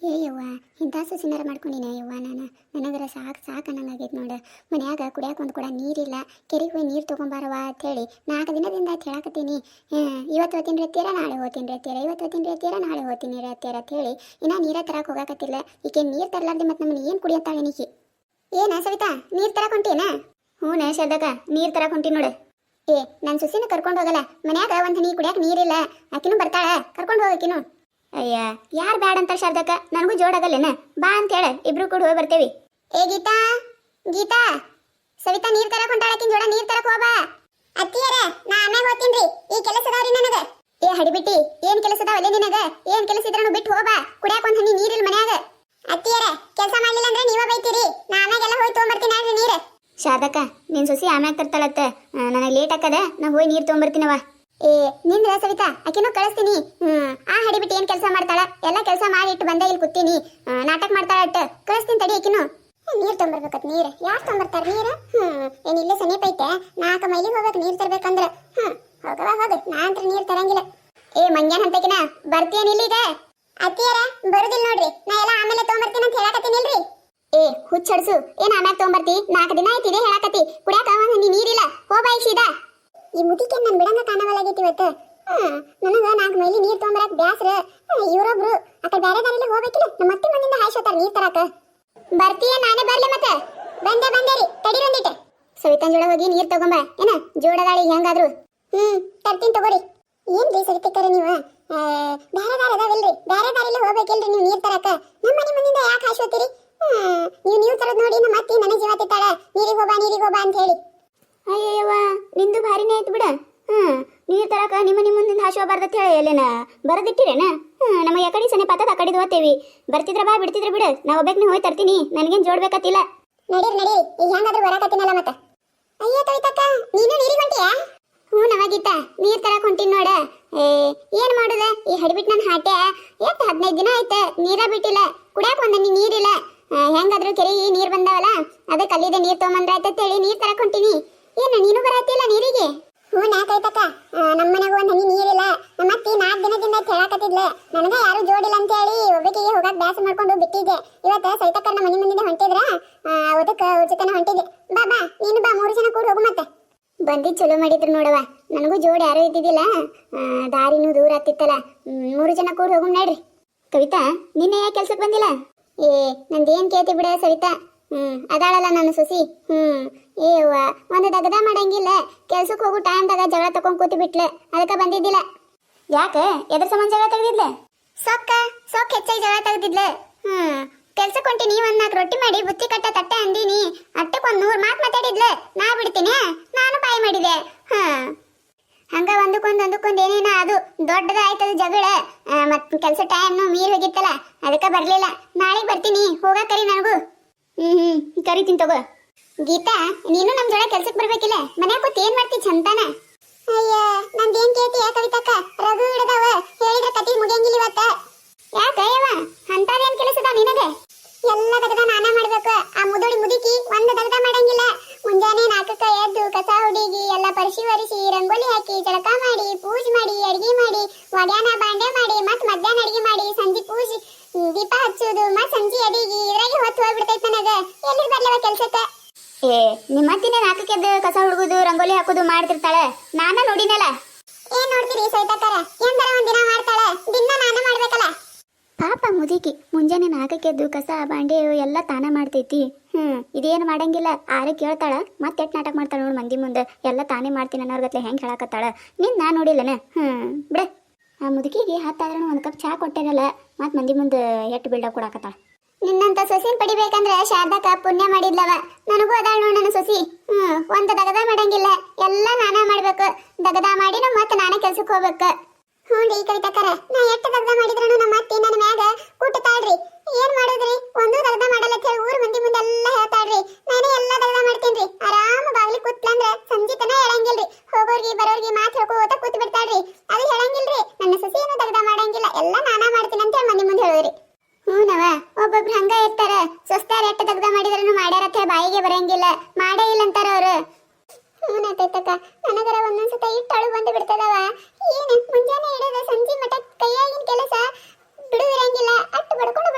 ಏ ಯವ್ವ ಇಂಥ ಸೊಸಿನಾರ ಮಾಡ್ಕೊಂಡಿನ ಯವ್ವ ನನಗರ ಸಾಕು ಅನ್ನಂಗಾಗೈತೆ ನೋಡು. ಮನ್ಯಾಗ ಕುಡಿಯಾಕ ಒಂದು ಕೂಡ ನೀರಿಲ್ಲ. ಕೆರೆಗೆ ಹೋಗಿ ನೀರು ತೊಗೊಂಬಾರವ ಅಂಥೇಳಿ 4 ದಿನದಿಂದ ಹೇಳಾಕತ್ತೀನಿ. ಇವತ್ತು ಹೋಗ್ತೀನಿ ರೀ ನಾಳೆ ಹೋಗ್ತೀನಿ ರೀ ಇವತ್ತು ಹೋಗ್ತೀನಿ ರೀ ನಾಳೆ ಹೋಗ್ತೀನಿ ರೀ ಅಂಥೇಳಿ ಇನ್ನೂ ನೀರೇ ತರಕ್ಕೆ ಹೋಗಾಕತ್ತಿಲ್ಲ. ಈಕೆ ನೀರು ತರಲಾರ್ದೆ ಮತ್ತು ನಮ್ಮನ್ನು ಏನು ಕುಡಿಯತ್ತಾಳೆ ನೀಕಿ? ಏನ ಸವಿತಾ, ನೀರು ತರಕ್ಕೆ ಹೊಂಟೇನ? ಹ್ಞೂ ಶಾರದಕ್ಕ, ನೀರು ತರಕ್ಕೆ ಹೊಂಟೀನಿ ನೋಡು. ಏ ನನ್ನ ಸೊಸಿನ ಕರ್ಕೊಂಡು ಹೋಗಲ್ಲ. ಮನ್ಯಾಗ ಒಂದು ನೀರು ಕುಡಿಯಾಕ ನೀರಿಲ್ಲ. ಆಕಿನೂ ಬರ್ತಾಳೆ, ಕರ್ಕೊಂಡು ಹೋಗಕಿನು. ಅಯ್ಯ ಯಾರು ಬ್ಯಾಡ ಅಂತಾರೆ ಶಾರದಕ್ಕ, ನನಗೂ ಜೋಡಾಗಲ್ಲೇನ? ಬಾ ಅಂತೇಳ, ಇಬ್ರು ಕೂಡ ಹೋಗಿ ಬರ್ತೇವಿ. ಏ ಗೀತಾ ಗೀತಾ, ಸವಿತಾ ನೀರು ತರಕ್ಕೆ ಹೊಂಟಾಳಕಿನ ಜೋಡ ನೀರು ತರಕ್ಕೆ ಹೋಗ. ಅತ್ತಿಯರ ನಾ ಆಮ್ಯಾಗ ಹೋಗ್ತೀನಿ. ಈ ಕೆಲಸ ಅದಾವ್ರಿ ನನಗೆ. ಏ ಹಡಿಬಿಟ್ಟಿ, ಏನು ಕೆಲಸ ಅದಾವಲ್ಲೇ ನಿನಗೆ? ಏನು ಕೆಲಸ ಇದ್ರೂ ಬಿಟ್ಟು ಹೋಗ. ಕುಡಿಯಾಕ ಒಂದು ಹನಿ ನೀರಿಲ್ಲ ಮನ್ಯಾಗ. ಅತ್ತಿಯರ ಕೆಲಸ ಮಾಡಲಿಲ್ಲ ಅಂದ್ರೆ ನೀವೇ ಬೈತೀರಿ. ನಾ ಆಮ್ಯಾಗೆಲ್ಲ ಹೋಗಿ ತೊಗೊಂಬರ್ತೀನಿ ಆಡ್ರಿ ನೀರು. ಶಾರದಕ್ಕ, ನಿನ್ನ ಸೊಸಿ ಆಮ್ಯಾಗ ತರ್ತಾಳತ್ತ. ನನಗೆ ಲೇಟ್ ಆಕದ, ನಾ ಹೋಗಿ ನೀರು ತೊಗೊಂಬರ್ತೀನವ. ಏ ನಿಂದ್ರ ಸವಿತಾ, ಆಕಿನೂ ಕಳಿಸ್ತೀನಿ. ಆ ಹಡಿಬಿಟ್ಟು ಏನು ಕೆಲಸ ಮಾಡ್ತಾಳ? ಎಲ್ಲ ಕೆಲಸ ಮಾಡಿ ಇಟ್ಟು ಬಂದ ಇಲ್ಲಿ ಕೂತೀನಿ. ನಾಟಕ ಮಾಡ್ತಾಳ ಅಟ್ಟ. ಕಳಿಸ್ತೀನಿ ತಡಿ ಆಕಿನೂ. ನೀರು ತೊಗೊಂಬರ್ಬೇಕತ್. ನೀರು ಯಾರು ತೊಗೊಂಬರ್ತಾರ ನೀರು? ಏನಿಲ್ಲ ಸಮೀಪ ಐತೆ. 4 ಮೈಲಿಗೆ ಹೋಗ್ಬೇಕು ನೀರು ತರ್ಬೇಕಂದ್ರೆ. ಹೋಗವ ಹೋಗು, ನಾ ಅಂತ ನೀರು ತರಂಗಿಲ್ಲ. ಏ ಮಂಗ್ಯಾನ್ ಅಂತಕಿನ ಬರ್ತೀಯನಿಲ್ಲ ಈಗ? ಅತ್ತಿಯರ ಬರುದಿಲ್ಲ ನೋಡ್ರಿ, ನಾ ಎಲ್ಲ ಆಮೇಲೆ ತೊಗೊಂಬರ್ತೀನಿ ಅಂತ ಹೇಳಕತ್ತೀನಿಲ್ರಿ. ಏ ಹುಚ್ಚಡ್ಸು, ಏನ್ ಆಮ್ಯಾಗ ತೊಗೊಂಬರ್ತಿ? 4 ದಿನ ಆಯ್ತಿದೆ ಹೇಳಕತ್ತಿ. ಕುಡಿಯಾಕ ಒಂದು ಹನಿ ನೀರಿಲ್ಲ. ಹೋಗ್ಬಾಯಿ ಸೀದಾ. ಈ ಮುದಿಕೆ ನಾನು ಬಿಡಂಗ ಕಾಣವಲ್ಲಾಗೈತಿ ಇವತ್ತು. ನನಗೆ 4 ಮೈಲಿ ನೀರು ತೊಗೊಂಬರಕ್ ಬ್ಯಾಸ್ರ. ಇವರೊಬ್ರು ಆ ಕಡೆ ಬೇರೆ ದಾರಿಲಿ ಹೋಗ್ಬೇಕಿಲ್ಲ. ನಮ್ಮ ಅತ್ತೆ ಮನೆಯಿಂದ ಹಾಯ್ಸೋತಾರ ನೀರು ತರಕ. ಬರ್ತೀಯ? ನಾನೇ ಬರ್ಲಿ ಮತ್ತೆ. ಬಂದೇರಿ, ತಡಿ ಬಂದಿಟ್ಟೆ. ಸವಿತಾನ್ ಜೋಡ ಹೋಗಿ ನೀರು ತಗೊಂಬ. ಏನ ಜೋಡದಾಳಿ ಹೆಂಗಾದ್ರು? ತರ್ತೀನಿ ತಗೋರಿ. ಏನ್ರಿ ಸವಿತಕ್ಕರ ನೀವು? ಬೇರೆ ದಾರಿ ಅದಾವಿಲ್ರಿ? ಬೇರೆ ದಾರಿಲಿ ಹೋಗ್ಬೇಕಿಲ್ರಿ ನೀವು ನೀರು ತರಕ? ನಮ್ಮ ಮನೆ ಮುಂದಿಂದ ಯಾಕೆ ಹಾಯ್ಸೋತೀರಿ? ನೀವು ತರದ್ ನೋಡಿ ನಮ್ಮ ಅತ್ತಿ ನನಗೆ ಜೀವ ತಿತ್ತಾಳ. ನೀರಿಗೆ ಹೋಗ ಅಂತ ಹೇಳಿ. ಅಯ್ಯವ್ವ, ನಿಂದು ಭಾರಿನೇ ಆಯ್ತು ಬಿಡ. ನೀರು ತರಕ ನಿಮ್ಮ ಮುಂದಿಂದ ಹಾಶುವ ಬರ್ದತ್ ಹೇಳಿ ಅಲ್ಲೇನ ಬರದಿಟ್ಟಿರೇನ? ನಮಗೆ ಆ ಕಡೆ ಸನೆ ಪಾತದ ಆ ಕಡೆದು ಹೋಗ್ತೇವಿ. ಬರ್ತಿದ್ರ ಬಾ, ಬಿಡ್ತಿದ್ರ ಬಿಡು. ನಾ ಒಬ್ಬಕ್ಕೆ ಹೋಗಿ ತರ್ತೀನಿ. ನನಗೇನು ಜೋಡ್ಬೇಕತ್ತಿಲ್ಲ. ನಡೀರಿ ಈಗ ಹೆಂಗಾದ್ರೂ ಬರಾಕತ್ತೀನಲ್ಲ ಮತ್ತೆ. ಅಯ್ಯ ತೋಯ್ತಕ್ಕ, ನೀನು ನೀರಿಗೆ ಹೊಂಟಿಯಾ? ಹ್ಞೂ ನವಾಗಿತ್ತ ನೀರು ತರಕ ಹೊಂಟೀನಿ ನೋಡ. ಏನು ಮಾಡುದ ಈ ಹಡಿಬಿಟ್ಟು ನನ್ನ ಹಾಟೆ? 15 ದಿನ ಆಯ್ತು ನೀರ ಬಿಟ್ಟಿಲ್ಲ. ಕುಡಿಯಾಕ ಒಂದನಿ ನೀರಿಲ್ಲ. ಹೆಂಗಾದ್ರೂ ಕೆರೆಗೆ ನೀರು ಬಂದಾವಲ್ಲ, ಅದಕ್ಕೆ ಅಲ್ಲಿದೆ ನೀರು ತೊಗೊಂಬಂದ್ರ ಆಯ್ತಂತ ಹೇಳಿ ನೀರು ತರಕ ಹೊಂಟೀನಿ. ಏನು ನೀನು ಬರತ್ತಿಲ್ಲ ನೀರಿಗೆ? ಹ್ಞೂ ನಾಕೈತಕ್ಕ, ನಮ್ಮ ಮನೆಗೂ ಒಂದು ಹನಿ ನೀರಿಲ್ಲ. ನಮ್ಮ ಅತ್ತಿ 4 ದಿನದಿಂದ ಹೇಳಕತ್ತಿದ್ಲೆ. ನನಗೆ ಯಾರು ಜೋಡಿಲ್ಲ ಅಂತ ಹೇಳಿ ಒಬ್ಬಕಿಗೆ ಹೋಗಕ್ಕೆ ಬ್ಯಾಸ ಮಾಡ್ಕೊಂಡು ಬಿಟ್ಟಿದ್ದೆ. ಇವತ್ತು ಸೈತಕ್ಕನ ಮನೆ ಮುಂದಿನ ಹೊಂಟಿದ್ರ, ಅದಕ್ಕೆ ಉಚಿತನ ಹೊಂಟಿದ್ದೆ. ಬಾ ನೀನು ಬಾ, 3 ಜನ ಕೂಡ ಹೋಗು. ಮತ್ತೆ ಬಂದಿದ್ದು ಚಲೋ ಮಾಡಿದ್ರು ನೋಡವ. ನನಗೂ ಜೋಡಿ ಯಾರೂ ಇದ್ದಿದ್ದಿಲ್ಲ, ದಾರಿನೂ ದೂರ ಆಗ್ತಿತ್ತಲ್ಲ. 3 ಜನ ಕೂಡ ಹೋಗು ನಡ್ರಿ. ಕವಿತಾ, ನಿನ್ನೆ ಯಾಕೆ ಕೆಲ್ಸಕ್ಕೆ ಬಂದಿಲ್ಲ? ಏ ನಂದೇನು ಕೇಳ್ತಿ ಬಿಡ ಸವಿತಾ. ಅದಾಳಲ್ಲ ನನ್ನ ಸೊಸಿ. ಏವ್ವ, ಒಂದು ದಗದ ಮಾಡಂಗಿಲ್ಲ. ಕೆಲ್ಸಕ್ಕೆ ಹೋಗೋ ಟೈಮ್ದಾಗ ಜಗಳ ತಕೊಂಡ್ ಕೂತಿ ಬಿಟ್ಲೆ. ಅದಕ್ಕೆ ಬಂದಿದ್ದಿಲ್ಲ. ಯಾಕೆ? ಎದ್ರ ಸಂಬಂಧ ಜಗಳ ತೆಗ್ದಿದ್ಲೆ? ಸೊಕ್ಕ ಹೆಚ್ಚಾಗಿ ಜಗಳ ತೆಗ್ದಿದ್ಲೆ. ಕೆಲ್ಸಕ್ಕೆ ಹೊಂಟಿ ನೀ 1 4 ರೊಟ್ಟಿ ಮಾಡಿ ಬುತ್ತಿ ಕಟ್ಟ ತಟ್ಟೆ ಅಂದೀನಿ. ಅಟ್ಟಕ್ಕೆ 100 ಮಾತು ಮಾತಾಡಿದ್ಲೆ. ನಾ ಬಿಡ್ತೀನಿ, ನಾನು ಬಾಯಿ ಮಾಡಿದೆ. ಹಂಗ ಒಂದಕ್ಕೊಂದು ಏನೇನ ಅದು ದೊಡ್ಡದಾಯ್ತದ ಜಗಳ. ಮತ್ ಕೆಲಸ ಟೈಮ್ ಮೀರ್ ಹೋಗಿತ್ತಲ್ಲ, ಅದಕ್ಕೆ ಬರ್ಲಿಲ್ಲ. ನಾಳೆಗೆ ಬರ್ತೀನಿ, ಹೋಗಾ ಕರಿ ನನಗೂ. ಕರಿತೀನಿ ತಗೋ. ಗೀತಾ, ನೀನು ನಮ್ ಜೋಳ ಕೆಲ್ಸಕ್ಕೆ ಬರ್ಬೇಕಿಲ್ಲ? ಮನ್ಯಾಗ ಕೂತ್ ಏನ್ ಮಾಡ್ತಿ ಚಂತಾನ? ಅಯ್ಯ ನಂದೇನ್ ಕೇಳ್ತಿ ಕವಿತಕ್ಕ? ರಘು ಹಿಡ್ದವ, ಹೇಳಿದ್ರೆ ಕತಿ ಮುಗಿಯಂಗಿಲ್ಲ ಇವತ್ತ. ಯಾಕ ಯವ್ವ, ಅಂತದೇನ್ ಕೆಲಸ ಅದ ನಿನಗೆ? ಎಲ್ಲ ದಗದ ನಾನ ಮಾಡ್ಬೇಕು. ಆ ಮುದುಕಿ ಒಂದು ದಗದ ಮಾಡಂಗಿಲ್ಲ. ಮುಂಜಾನೆ 4ಕ್ಕೆ ಎದ್ದು ಕಸ ಹುಡುಗಿ ಎಲ್ಲ ಪರಿಶಿ ರಂಗೋಲಿ ಹಾಕಿ ಜಳಕ ಮಾಡಿ ಪೂಜೆ ಮಾಡಿ ಅಡಿಗೆ ಮಾಡಿ ಒಡ್ಯಾನ ಬಾಂಡೆ ಮಾಡಿ ಮತ್ ಮಧ್ಯಾಹ್ನ ಅಡಿಗೆ ಮಾಡಿ ಸಂಜೆ ಪೂಜೆ ದೀಪ ಹಚ್ಚೋದು ಮತ್ ಸಂಜೆ ಅಡಿಗೆ ಇದ್ರಾಗೆ ಹೊತ್ತು ಹೋಗ್ಬಿಡ್ತೈತೆ ನನಗೆ. ಎಲ್ಲಿ ಬರ್ಲವ ಕೆಲ್ಸಕ್ಕೆ? ಏ ನಿಮ್ಮ ಅತ್ತಿನೇ 4ಕ್ಕೆ ಎದ್ದು ಕಸ ಹುಡುಗುದು ರಂಗೋಲಿ ಹಾಕುದು ಮಾಡ್ತಿರ್ತಾಳೆ. ನಾನ ನೋಡಿನಲ್ಲ. ಏನ್ ನೋಡ್ತೀರಿ ಸೈತಕ್ಕರ? ಎಂದರ ಒಂದಿನ ಮಾಡ್ತಾಳೆ, ದಿನ ನಾನ ಮಾಡ್ಬೇಕಲ್ಲ. ಪಾಪ ಮುದುಕಿ ಮುಂಜಾನೆ 4ಕ್ಕೆ ಎದ್ದು ಕಸ ಬಾಂಡೆ ಎಲ್ಲ ತಾನ ಮಾಡ್ತೈತಿ. ಇದೇನು ಮಾಡಂಗಿಲ್ಲ. ಆರೆ ಕೇಳ್ತಾಳ, ಮತ್ತೆ ಎಟ್ ನಾಟಕ ಮಾಡ್ತಾಳ ನೋಡು ಮಂದಿ ಮುಂದೆ. ಎಲ್ಲ ತಾನೇ ಮಾಡ್ತೀನಿ ಅನ್ನೋರ್ಗತ್ಲೆ ಹೆಂಗೆ ಹೇಳಕತ್ತಾಳ. ನಿನ್ ನಾ ನೋಡಿಲ್ಲನ? ಬಿಡ. ಆ ಮುದುಕಿಗೆ ಹತ್ತಾದ್ರೂ 1 ಕಪ್ ಚಾ ಕೊಟ್ಟಿರಲ್ಲ, ಮತ್ತೆ ಮಂದಿ ಮುಂದೆ ಎಟ್ಟು ಬಿಲ್ಡಪ್ ಕೊಡಕತ್ತಾಳ. ನಿನ್ನಂತ ಸೊಸಿನ್ ಪಡಿಬೇಕಂದ್ರೆ ಶಾರದಕ್ಕ ಪುಣ್ಯ ಮಾಡಿದ್ಲವ. ನನಗೂ ಅದಾಳ ನೋಡು ನನ್ನ ಸೊಸಿ. ಒಂದು ದಗದ ಮಾಡಂಗಿಲ್ಲ, ಎಲ್ಲ ನಾನ ಮಾಡ್ಬೇಕು. ದಗದ ಮಾಡಿ ಮತ್ತೆ ನಾನೇ ಕೆಲ್ಸಕ್ಕೆ ಹೋಗ್ಬೇಕು. ಹ್ಞೂ ರೀ ಕವಿತಕ್ಕರ, ನಾ ಎಷ್ಟು ದಗದ ಮಾಡಿದ್ರೂ ನಮ್ಮ ಅತ್ತಿ ನನ್ನ ಮ್ಯಾಗ ಕೂಟತಾಳ್ರಿ. ಏನ್ ಮಾಡೋದ್ರಿ, ಒಂದು ದಗದ ಮಾಡಲ್ಲ ಹೇಳಿ ಊರ್ ಮಂದಿ ಮುಂದೆ ಎಲ್ಲ ಹೇಳ್ತಾಳ್ರಿ. ನಾನೇ ಎಲ್ಲ ದಗದ ಮಾಡ್ತೀನಿ. ಆರಾಮ ಬಾಗ್ಲಿ ಕೂತ್ಲಂದ್ರ ಸಂಜೆ ತನ ಹೇಳಂಗಿಲ್ರಿ. ಹೋಗೋರ್ಗಿ ಬರೋರ್ಗಿ ಮಾತು ಹೇಳ್ಕೋತ ಕೂತ್ ಬಿಡ್ತಾಳ್ರಿ. ಅದು ಹೇಳಂಗಿಲ್ರಿ. ನನ್ನ ಸೊಸಿ ಏನು ದಗದ ಮಾಡಂಗಿಲ್ಲ, ಎಲ್ಲ ನಾನಾ ಮಾಡ್ತೀನಿ ಅಂತ ಹೇಳಿ ಮಂದಿ ಮುಂದೆ ಹೇಳೋರಿ. ಹ್ಞೂನವ, ಒಬ್ಬೊಬ್ರು ಹಂಗ ಇರ್ತಾರ. ಸ್ವಸ್ತಾರ ಎಷ್ಟು ದಗದ ಮಾಡಿದ್ರೂ ಮಾಡ್ಯಾರತ್ತೆ ಬಾಯಿಗೆ ಬರಂಗಿಲ್ಲ, ಮಾಡೇ ಇಲ್ಲ ಅಂತಾರ ಅವ್ರು. ಹ್ಞೂನತ್ತಕ್ಕ, ನನಗರ ಒಂದೊಂದ್ಸತ ಇಟ್ಟಳು ಬಂದು ಬಿಡ್ತದವ. ಏನು ಮುಂಜಾನೆ ಹಿಡಿದ ಸಂಜೆ ಮಠ ಕೈಯಾಗಿನ ಕೆಲಸ ಬಿಡುವಿರಂಗಿಲ್ಲ. ಅಟ್ಟು ಬಡ್ಕೊಂಡು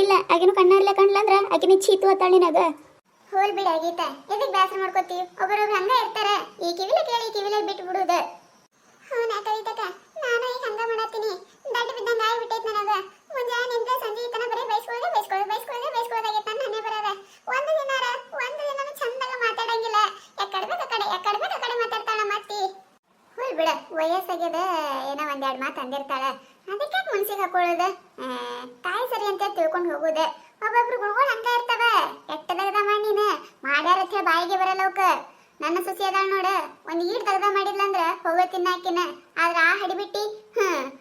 ಇಲ್ಲ ಆಕಿನೂ ಕಣ್ಣಾರ್ಲೆ ಕಂಡ್ಲಂದ್ರ ಆಕಿನ ಚೀತು ಅತ್ತಾಳ ನಿನಗ ಹೋಲ್ ಬಿಡ ಗೀತ ಎದಕ್ ಬೇಸರ ಮಾಡ್ಕೋತೀವಿ ಒಬ್ಬರೊಬ್ರು ಹಂಗ ಇರ್ತಾರ ಈ ಕಿವಿಲೆ ಕೇಳಿ ಕಿವಿಲೆ ಬಿಟ್ಟು ಬಿಡುದ ಹೌನಾ ಕವಿತಕ್ಕ ನಾನು ಈಗ ಹಂಗ ಮಾಡತ್ತೀನಿ ದಡ್ಡ ಬಿದ್ದಂಗ ಆಗ್ಬಿಟ್ಟೈತ್ ನನಗ ಮುಂಜಾನಿಂದ ಸಂಜೆ ತನ ಬರೀ ಬೈಸ್ಕೊಳ್ಳೋದಾಗೈತೆ ನನ್ನ ಹನ್ನೆ ಬರೋದ ಒಂದು ದಿನ ಚಂದಾಗ ಮಾತಾಡಂಗಿಲ್ಲ ಎಕ್ಕಡ್ಬೇಕು ಮಾತಾಡ್ತಾಳ ಮತ್ತಿ ಹೋಲ್ ಬಿಡ ವಯಸ್ಸಾಗ್ಯದ ಏನೋ ಒಂದೆರಡು ಮಾತು ಅಂದಿರ್ತಾಳ ಅದಕ್ಕೆ ಮನ್ಸಿಗೆ ಹಾಕೊಳ್ಳೋದು ತಾಯಿ ಸರಿ ಅಂತ ತಿಳ್ಕೊಂಡು ಹೋಗುದೆ ಒಬ್ಬೊಬ್ರು ಗುಣಗಳು ಹಂಗ ಇರ್ತಾವ ಎಟ್ಟದಗದ ನೀನ ಮಾಡ್ಯಾರತ್ತೆ ಬಾಯಿಗೆ ಬರಲ್ಲ ಅವಕ್ಕ ನನ್ನ ಸೊಸಿ ಅದಾಳ ನೋಡ ಒಂದ್ ಈಡ್ ತಗದ ಮಾಡಿಲ್ಲ ಅಂದ್ರ ಹೋಗೋ ತಿನ್ನಾಕಿನ ಆದ್ರ ಆ ಹಡಿಬಿಟ್ಟಿ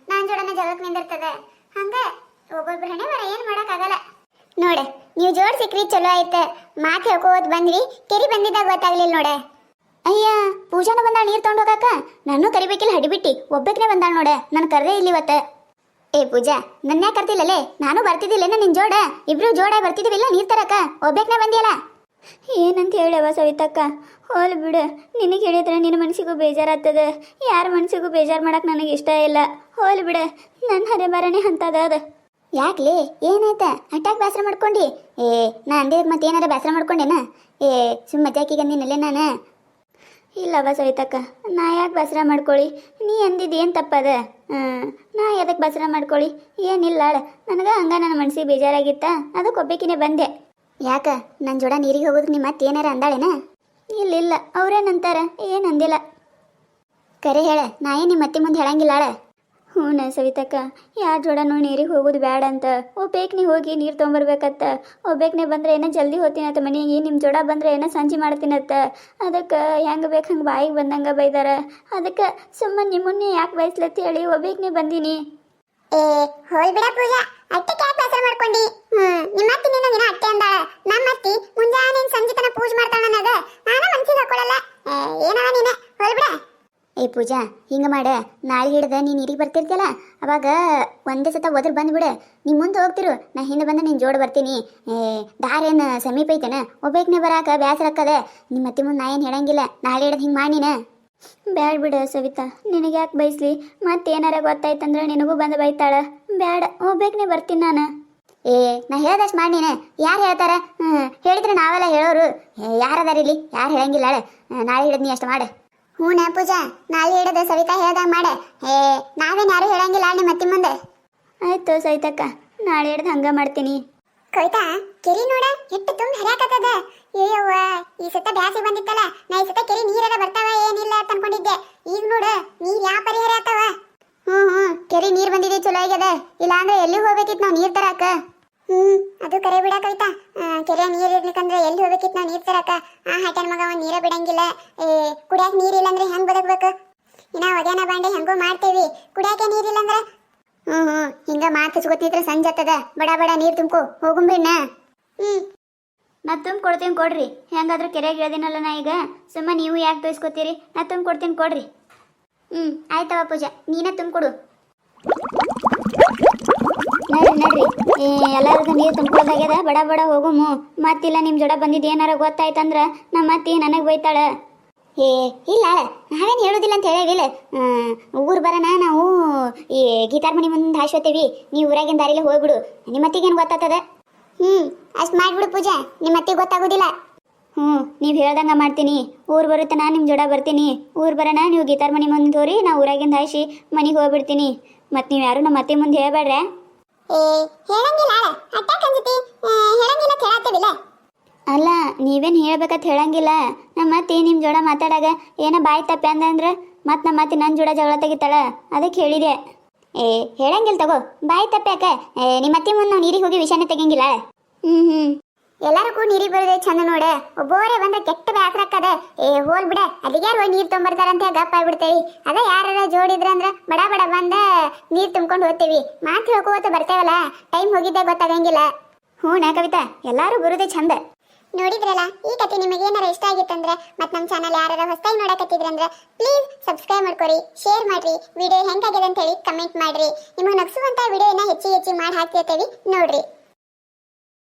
ನಾನ್ ಜೋಡನ ಜಗಕ್ ನಿಂದಿರ್ತದ ಹಂಗ ಒಬ್ಬೊಬ್ರು ಹಣೆ ಬರ ಏನ್ ಮಾಡಕ್ ಆಗಲ್ಲ ನೋಡ ನೀವು ಜೋಡ್ ಸಿಕ್ರಿ ಚಲೋ ಆಯ್ತ ಮಾತು ಹೇಳ್ಕೋದ್ ಬಂದ್ವಿ ಕೆರಿ ಬಂದಿದ್ದಾಗ ಗೊತ್ತಾಗ್ಲಿಲ್ಲ ನೋಡ ಅಯ್ಯ ಪೂಜಾನ ಬಂದಾಳ ನೀರ್ ತಗೊಂಡ್ ಹೋಗಾಕ ನಾನು ಕರಿಬೇಕಿಲ್ಲ ಹಡಿಬಿಟ್ಟಿ ಒಬ್ಬಕ್ನೆ ಬಂದಾಳ ನೋಡ ನನ್ ಕರ್ದೇ ಇಲ್ಲಿ ಇವತ್ತ ಏ ಪೂಜಾ ನನ್ನ ಕರ್ತಿಲ್ಲಲೇ ನಾನು ಬರ್ತಿದ್ದಿಲ್ಲೇನ ನಿನ್ ಜೋಡ ಇಬ್ರು ಜೋಡ ಬರ್ತಿದ್ದೀವಿಲ್ಲ ನೀರ್ ತರಕ ಒಬ್ಬಕ್ನೆ ಬಂದಿಯಲ್ಲ ಏನಂತ ಹೇಳವ ಸವಿತಕ್ಕ ಹೋಲ್ ಬಿಡ ನಿನಗೆ ಹೇಳಿದ್ರೆ ನಿನ್ನ ಮನಸ್ಸಿಗೂ ಬೇಜಾರಾಗ್ತದ ಯಾರ ಮನಸ್ಸಿಗೂ ಬೇಜಾರು ಮಾಡಕ್ ನನಗೆ ಇಷ್ಟ ಇಲ್ಲ ಹೋಲ್ ಬಿಡ ನನ್ನ ಹರೆ ಬರನೆ ಅಂತದ ಅದ ಯಾಕ್ಲಿ ಏನಾಯ್ತ ಅಟ್ಯಾಕ್ ಬೇಸರ ಮಾಡ್ಕೊಂಡಿ ಏ ನಾ ಅಂದಿದ್ ಮತ್ತೆ ಏನಾರ ಬೇಸರ ಮಾಡ್ಕೊಂಡೇನ ಏ ಸುಮ್ಮ ಮಜಾಕಿಗೆ ಅಂದಿನಲ್ಲೇ ನಾನು ಇಲ್ಲವ ಸವಿತಕ್ಕ ನಾ ಯಾಕೆ ಬೇಸರ ಮಾಡ್ಕೊಳ್ಳಿ ನೀ ಅಂದಿದ್ದು ಏನು ತಪ್ಪದ ನಾ ಎದಕ್ಕೆ ಬೇಸರ ಮಾಡ್ಕೊಳ್ಳಿ ಏನಿಲ್ಲ ನನಗೆ ಹಂಗ ನನ್ನ ಮನಸ್ಸಿಗೆ ಬೇಜಾರಾಗಿತ್ತ ಅದಕ್ಕೆ ಒಬ್ಬಕಿನೇ ಬಂದೆ ಯಾಕ ನನ್ನ ಜೋಡ ನೀರಿಗೆ ಹೋಗೋದಕ್ಕೆ ನಿಮ್ಮ ಮತ್ತೆ ಏನಾರ ಅಂದಾಳೇನ ಇಲ್ಲ ಅವ್ರೇನಂತಾರ ಏನು ಅಂದಿಲ್ಲ ಕರೆ ಹೇಳ ನಾ ಏನು ನಿಮ್ಮ ಮತ್ತೆ ಮುಂದೆ ಹೇಳಂಗಿಲ್ಲ ಹ್ಞೂ ಸವಿತಕ್ಕ ಯಾರ ಜೋಡನೂ ನೀರಿಗೆ ಹೋಗೋದು ಬೇಡ ಅಂತ ಒಬ್ಬೇಕ್ನೆ ಹೋಗಿ ನೀರು ತೊಗೊಂಬರ್ಬೇಕತ್ತ ಒಬ್ಬೇಕ್ನೆ ಬಂದ್ರೆ ಏನೋ ಜಲ್ದಿ ಹೋಗ್ತೀನತ್ತ ಮನೆಗೆ ನಿಮ್ಮ ಜೋಡ ಬಂದ್ರೆ ಏನೋ ಸಂಜೆ ಮಾಡ್ತೀನತ್ತ ಅದಕ್ಕೆ ಹೆಂಗೆ ಬೇಕು ಹಂಗೆ ಬಾಯಿಗೆ ಬಂದಂಗೆ ಬೈದಾರ ಅದಕ್ಕೆ ಸುಮ್ಮನೆ ನಿಮ್ಮನ್ನೇ ಯಾಕೆ ಬಯಸ್ಲತ್ತಿ ಹೇಳಿ ಒಬ್ಬೇಕ್ನೆ ಬಂದೀನಿ ಏ ಹೋಲ್ ಬಿಡ ಪೂಜಾ ಅಟ್ಟೆ ಯಾಕೆ ಬೇಸರ ಮಾಡ್ಕೊಂಡಿ ನಿಮ್ಮ ಅತ್ತಿ ನಿನ್ನ ಅಟ್ಟೆ ಅಂದಾಳ ನಮ್ಮ ಅತ್ತಿ ಮುಂಜಾನೆ ಸಂಜೆ ತನ ಪೂಜೆ ಮಾಡ್ತಾಳ ನನಗ ನಾನು ಮನ್ಸಿಗೆ ಹಾಕೊಳ್ಳಲ್ಲ ಏನವ ನೀನೆ ಹೋಲ್ ಬಿಡ ಏ ಪೂಜಾ ಹಿಂಗೆ ಮಾಡ ನಾಳೆ ಹಿಡ್ದ ನೀನು ನೀರಿಗೆ ಬರ್ತಿರ್ತಿಯಲ್ಲ ಅವಾಗ ಒಂದೇ ಸತ ಒದ್ರ ಬಂದ್ಬಿಡು ನಿಮ್ಮ ಮುಂದೆ ಹೋಗ್ತಿರು ನಾ ಹಿಂದೆ ಬಂದು ನಿನ್ನ ಜೋಡು ಬರ್ತೀನಿ ದಾರೇನು ಸಮೀಪ ಐತೇನ ಒಬ್ಬೇಕ್ನೆ ಬರಾಕ ಬೇಸರ ಹಾಕದೆ ನಿಮ್ಮ ಅತ್ತಿ ಮುಂದೆ ನಾ ಏನು ಹೇಳಂಗಿಲ್ಲ ನಾಳೆ ಹಿಡ್ದು ಹಿಂಗೆ ಮಾಡಿ ನೀನು ಬ್ಯಾಡ ಬಿಡ ಸವಿತಾ ನಿನಗೆ ಯಾಕೆ ಬಯಸ್ಲಿ ಮತ್ತೇನಾರ ಗೊತ್ತಾಯ್ತಂದ್ರೆ ನಿನಗೂ ಬಂದು ಬೈತಾಳ ಬ್ಯಾಡ ಒಬ್ಬೇಕ್ನೆ ಬರ್ತೀನಿ ನಾನು ಏ ನಾ ಹೇಳ್ದಷ್ಟು ಮಾಡಿ ನೀನು ಯಾರು ಹೇಳ್ತಾರ ಹೇಳಿದ್ರೆ ನಾವೆಲ್ಲ ಹೇಳೋರು ಯಾರದಾರ ಇಲ್ಲಿ ಯಾರು ಹೇಳಂಗಿಲ್ಲ ನಾಳೆ ಹಿಡಿದ್ ನೀ ಅಷ್ಟು ಮಾಡು ಹ್ಞೂ ಪೂಜಾ ನಾಳೆ ಹಿಡಿದು ಸವಿತಾ ಹೇಳ್ದಂಗೆ ಮಾಡೆ ನಾವೇನು ಯಾರು ಹೇಳಂಗಿಲ್ಲ ನಿಮ್ಮ ಅತ್ತಿ ಮುಂದೆ ಆಯ್ತು ಸವಿತಕ್ಕ ನಾಳೆ ಹಿಡ್ದು ಹಂಗ ಮಾಡ್ತೀನಿ ಕವಿತಾ ಕೆರಿ ನೋಡ ಎಷ್ಟು ತುಂಬ ಹರಿಯಾಕತ್ತದ ಏಯವ್ವ ಈ ಸತ ಬ್ಯಾಸಿ ಬಂದಿತ್ತಲ್ಲ ನಾ ಈ ಸತ ಕೆರಿ ನೀರೆಲ್ಲ ಬರ್ತಾವ ಏನಿಲ್ಲ ಅಂತ ಅನ್ಕೊಂಡಿದ್ದೆ ಈಗ ನೋಡ ನೀರ್ ಯಾವ ಪರಿಹಾರ ಆತವ ಕೆರಿ ನೀರ್ ಬಂದಿದೆ ಚಲೋ ಆಗ್ಯದ ಇಲ್ಲ ಅಂದ್ರೆ ಎಲ್ಲಿ ಹೋಗ್ಬೇಕಿತ್ತು ನಾವು ನೀರ್ ತರಾಕ ಅದು ಕರೆ ಬಿಡ ಕವಿತಾ ಕೆರೆ ನೀರ್ ಇರ್ಲಿಕ್ಕಂದ್ರೆ ಎಲ್ಲಿ ಹೋಗ್ಬೇಕಿತ್ತು ನಾವು ನೀರ್ ತರಾಕ ಆ ಹಟನ್ ಮಗ ಒಂದ್ ನೀರ ಬಿಡಂಗಿಲ್ಲ ಕುಡಿಯಾಕ ನೀರಿಲ್ಲ ಅಂದ್ರೆ ಹೆಂಗ್ ಬದಕ್ಬೇಕು ಇನ್ನ ಒಗ್ಯಾನ ಬಾಂಡೆ ಹೆಂಗೋ ಮಾಡ್ತೇವಿ ಕುಡಿಯಾಕೆ ನೀರಿಲ್ಲ ಅಂದ್ರೆ ಹಿಂಗ ಮಾತು ಹಚ್ಕೋತಿದ್ರೆ ಸಂಜೆ ಆಗ್ತದ ಬಡ ನೀರ್ ತುಂಬ್ಕೊ ಹೋಗುಂಬಿಣ್ಣ ನಾ ತುಂಬ್ಕೊಡ್ತೀನಿ ಕೊಡ್ರಿ ಹೆಂಗಾದ್ರೂ ಕೆರೆಗೆ ಇಳ್ದಿನಲ್ಲ ನಾ ಈಗ ಸುಮ್ಮ ನೀವು ಯಾಕೆ ತೋರಿಸ್ಕೊತೀರಿ ನಾ ತುಂಬ್ಕೊಡ್ತೀನಿ ಕೊಡ್ರಿ ಆಯ್ತವ ಪೂಜಾ ನೀನೇ ತುಂಬ್ಕೊಡು ನಡ್ರಿ ಎಲ್ಲಾರ್ದು ನೀರು ತುಂಬ್ಕೊಳ್ದಾಗ್ಯದ ಬಡ ಹೋಗುಮು ಮತ್ತಿಲ್ಲ ನಿಮ್ಮ ಜೋಡ ಬಂದಿದ್ದು ಏನಾರ ಗೊತ್ತಾಯ್ತಂದ್ರ ನಮ್ಮ ಅತ್ತಿ ನನಗೆ ಬೈತಾಳ ಇಲ್ಲ ನಾವೇನು ಹೇಳೋದಿಲ್ಲ ಅಂತ ಹೇಳಿವಿಲ್ಲ ಊರು ಬರೋಣ ನಾವು ಈ ಗೀತಾರ್ ಮನೆ ಮುಂದೆ ಹಾಶ್ವತ್ತೀವಿ ನೀವು ಊರಾಗಿನ ದಾರಿಲಿ ಹೋಗ್ಬಿಡು ನಿಮ್ಮ ಅತ್ತಿಗೇನು ಗೊತ್ತಾಗ್ತದ ಅಷ್ಟು ಮಾಡ್ಬಿಡು ಪೂಜಾ ನಿಮ್ಮ ಅತ್ತಿಗೆ ಗೊತ್ತಾಗೋದಿಲ್ಲ ನೀವು ಹೇಳ್ದಂಗೆ ಮಾಡ್ತೀನಿ ಊರು ಬರುತ್ತೆ ನಾನು ನಿಮ್ಮ ಜೋಡ ಬರ್ತೀನಿ ಊರು ಬರೋಣ ನೀವು ಗೀತಾರ್ ಮನೆ ಮುಂದೆ ಹೋರಿ ನಾ ಊರಾಗಿಂದ ಹಾಸಿ ಮನೆಗೆ ಹೋಗ್ಬಿಡ್ತೀನಿ ಮತ್ತು ನೀವು ಯಾರು ನಮ್ಮ ಅತ್ತೆ ಮುಂದೆ ಹೇಳ್ಬೇಡ್ರೆ ಅಲ್ಲ ನೀವೇನು ಹೇಳ್ಬೇಕಂತ ಹೇಳಂಗಿಲ್ಲ ನಮ್ಮ ಅತ್ತಿ ನಿಮ್ಮ ಜೋಡ ಮಾತಾಡಾಗ ಏನೋ ಬಾಯಿ ತಪ್ಪೆ ಅಂದಂದ್ರೆ ಮತ್ತು ನಮ್ಮ ಅತ್ತಿ ನನ್ನ ಜೋಡ ಜಗಳ ತೆಗಿತಾಳ ಅದಕ್ಕೆ ಹೇಳಿದೆ ಹೇಳಂಗಿಲ್ಲ ತಗೋ ಬಾಯಿ ತಪ್ಪ್ಯಾಕ ನಿಮ್ಮ ಅತ್ತಿ ಮುಂದೆ ನಾವು ನೀರಿಗೆ ಹೋಗಿ ವಿಷಯನೇ ತೆಗಿಂಗಿಲ್ಲ ಎಲ್ಲರಿಗೂ ನೀರಿಗೆ ಬರೋದೇ ಚಂದ ನೋಡ ಒಬ್ಬರೇ ಬಂದ್ರೆ ಕೆಟ್ಟ ಬೇಸರ ಹಾಕದ ಹೋಲ್ ಬಿಡ ಅಲ್ಲಿಗೆ ಯಾರು ನೀರು ತೊಗೊಂಬರ್ತಾರಂತ ಗಪ್ಪ ಆಗ್ಬಿಡ್ತೇವಿ ಅದ ಯಾರ ಜೋಡಿದ್ರಂದ್ರ ಬಡ ಬಂದ ನೀರು ತುಂಬ್ಕೊಂಡು ಹೋಗ್ತೇವಿ ಮಾತು ಹೇಳ್ಕೋತ ಬರ್ತೇವಲ್ಲ ಟೈಮ್ ಹೋಗಿದ್ದೆ ಗೊತ್ತಾಗಂಗಿಲ್ಲ ಹ್ಞೂ ಕವಿತಾ ಎಲ್ಲಾರು ಬರೋದೇ ಚಂದ ನೋಡಿದ್ರಲ್ಲ ಈ ಕತೆ ನಿಮಗೆ ಏನಾರ ಇಷ್ಟ ಆಗಿತ್ತಂದ್ರೆ ಮತ್ತು ನಮ್ಮ ಚಾನಲ್ ಯಾರು ಹೊಸದಾಗಿ ನೋಡಕತ್ತಿದ್ರಂದ್ರೆ ಪ್ಲೀಸ್ ಸಬ್ಸ್ಕ್ರೈಬ್ ಮಾಡ್ಕೊರಿ ಶೇರ್ ಮಾಡ್ರಿ ವಿಡಿಯೋ ಹೆಂಗಾಗಿದೆ ಅಂತ ಹೇಳಿ ಕಮೆಂಟ್ ಮಾಡ್ರಿ ನಿಮಗೆ ನಗಿಸುವಂಥ ವಿಡಿಯೋನ ಹೆಚ್ಚಿಗೆ ಮಾಡಿ ಹಾಕ್ತಿರ್ತೀವಿ ನೋಡ್ರಿ